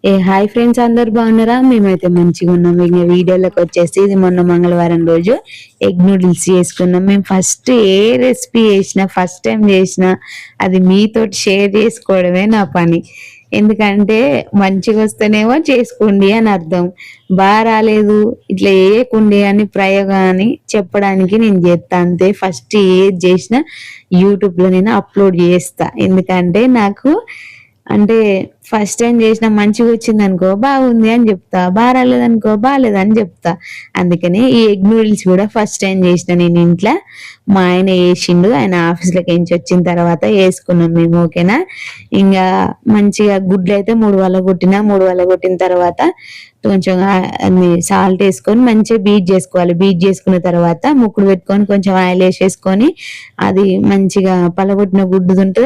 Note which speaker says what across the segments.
Speaker 1: Hi friends, అందరు బాగున్నారా? మేమైతే మంచిగా ఉన్నాం. ఇంకా వీడియోలోకి వచ్చేసి ఇది మొన్న మంగళవారం రోజు ఎగ్ నూడిల్స్ చేసుకున్నాం. మేము ఫస్ట్ ఏ రెసిపీ చేసినా, ఫస్ట్ టైం చేసినా అది మీతోటి షేర్ చేసుకోవడమే నా పని. ఎందుకంటే మంచిగా వస్తేనేమో చేసుకోండి అని అర్థం, బాగా రాలేదు ఇట్లా వేయకుండి అని ప్రయోగం అని చెప్పడానికి నేను చేస్తా అంతే. ఫస్ట్ ఏది చేసినా యూట్యూబ్ లో నేను అప్లోడ్ చేస్తా. ఎందుకంటే నాకు అంటే ఫస్ట్ టైం చేసిన మంచిగా వచ్చింది అనుకో బాగుంది అని చెప్తా, బాగా రాలేదనుకో బాగాలేదని చెప్తా. అందుకని ఈ ఎగ్ నూడిల్స్ కూడా ఫస్ట్ టైం చేసిన నేను ఇంట్లో. మా ఆయన వేసిండు, ఆయన ఆఫీస్లోకి ఎంచి వచ్చిన తర్వాత వేసుకున్నాం మేము. ఓకేనా? ఇంకా మంచిగా గుడ్లు అయితే 3 వలగొట్టిన. 3 వలగొట్టిన తర్వాత కొంచెం సాల్ట్ వేసుకొని మంచిగా బీట్ చేసుకోవాలి. బీట్ చేసుకున్న తర్వాత ముక్కుడు పెట్టుకొని కొంచెం ఆయిల్ వేసేసుకొని అది మంచిగా పలగొట్టిన గుడ్డు ఉంటే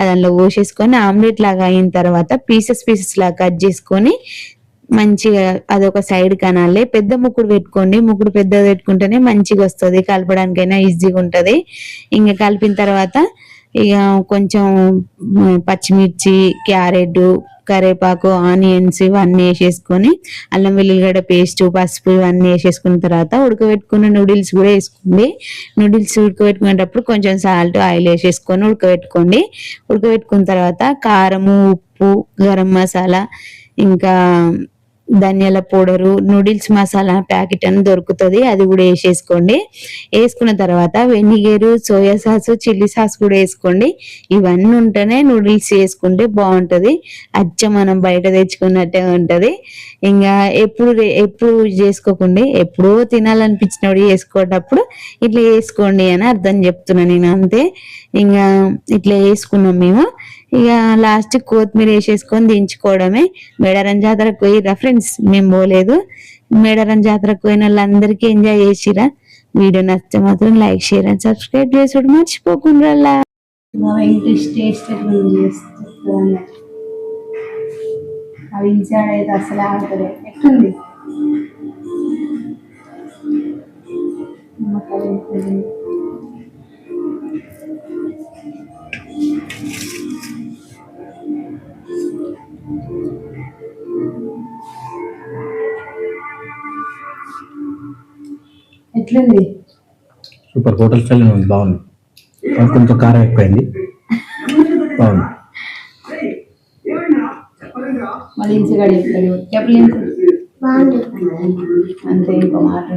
Speaker 1: దానిలో పోసేసుకొని ఆమ్లెట్ లాగా అయిన తర్వాత పీసెస్ లాగా కట్ చేసుకొని మంచిగా అదొక సైడ్ కనాలి. పెద్ద ముక్కుడు పెట్టుకోండి, ముక్కుడు పెద్దది పెట్టుకుంటేనే మంచిగా వస్తుంది, కలపడానికైనా ఈజీగా ఉంటది. ఇంకా కలిపిన తర్వాత ఇక కొంచెం పచ్చిమిర్చి, క్యారెట్, కరివేపాకు, ఆనియన్స్ ఇవన్నీ వేసేసుకొని అల్లం వెల్లుల్లిగడ్డ పేస్ట్, పసుపు ఇవన్నీ వేసేసుకున్న తర్వాత ఉడకబెట్టుకున్న నూడిల్స్ కూడా వేసుకోండి. నూడిల్స్ ఉడకబెట్టుకునేటప్పుడు కొంచెం సాల్ట్, ఆయిల్ వేసేసుకొని ఉడకబెట్టుకోండి. ఉడకబెట్టుకున్న తర్వాత కారము, ఉప్పు, గరం మసాలా, ఇంకా ధనియాల పౌడరు, నూడిల్స్ మసాలా ప్యాకెట్ అని దొరుకుతుంది, అది కూడా వేసేసుకోండి. వేసుకున్న తర్వాత vinegar, soya sauce, chilli sauce కూడా వేసుకోండి. ఇవన్నీ ఉంటేనే నూడిల్స్ వేసుకుంటే బాగుంటది. అచ్చం మనం బయట తెచ్చుకున్నట్టే ఉంటది. ఇంకా ఎప్పుడు చేసుకోకండి, ఎప్పుడో తినాలనిపించినప్పుడు చేసుకోేటప్పుడు ఇట్లా వేసుకోండి అని అర్థం చెప్తున్నా నేను, అంతే. ఇంకా ఇట్లా వేసుకున్నాం మేము. ఇక లాస్ట్ కొత్తిమీర వేసేసుకొని దించుకోవడమే. మేడారం జాతరకు పోయిరా ఫ్రెండ్స్? మేము పోలేదు. మేడారం జాతరకు పోయిన వాళ్ళందరికీ ఎంజాయ్ చేసిరా? వీడియో నచ్చితే మాత్రం లైక్, షేర్ అండ్ సబ్స్క్రైబ్ చేసుడు మర్చిపోకుండా. అవి అయితే అసలు ఆగుతుంది. ఎట్లుంది? ఎట్లుంది?
Speaker 2: సూపర్, హోటల్ స్టైల్ ఉంది, బాగుంది. కొంచెం కారం ఎక్కువైంది, బాగుంది.
Speaker 1: మళ్ళీ ఇంచగాడు చెప్పలేదు, చెప్పలేదు అంతే. ఇంకో మాట